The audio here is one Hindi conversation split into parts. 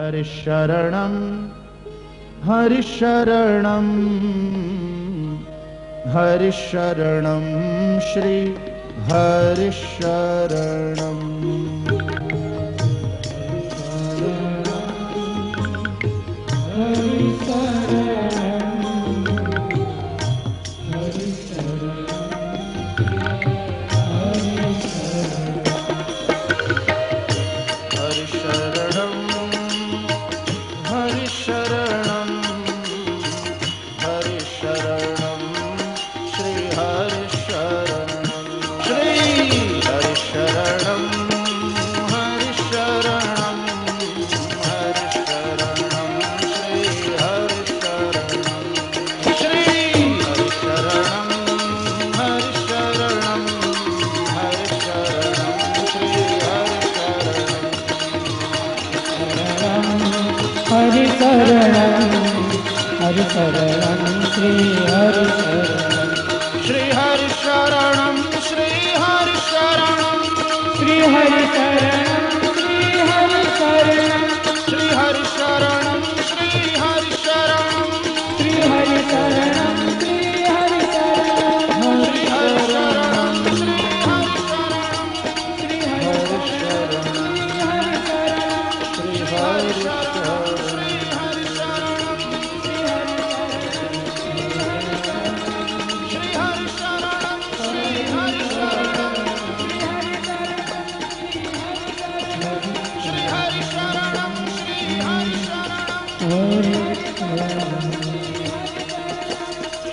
हरिशरणं हरिशरणं हरिशरणं श्री हरिशरणं हरिशरणं श्री हरिशरणं श्री हरिशरणं श्री हरिशरणं श्री हरिशरणं श्री हरिशरणं श्री हरिशरणं श्री हरिशरणं श्री हरिशरणं श्री हरिशरणं श्री हरिशरणं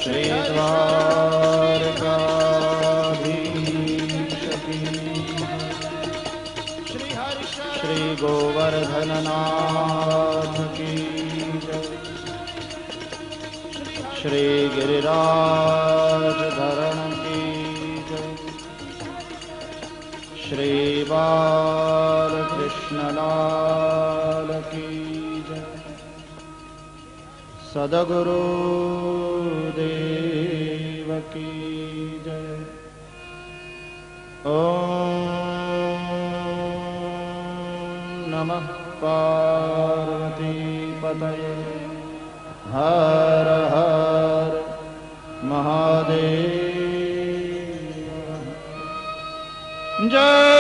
श्री श्री गोवर्धननाथ की जय। श्री गिरिराज धरण की जय। श्री बालकृष्णलाल की जय। सद्गुरु देव की जय। ओम नमः पार्वती पतये हर हर महादेव। जय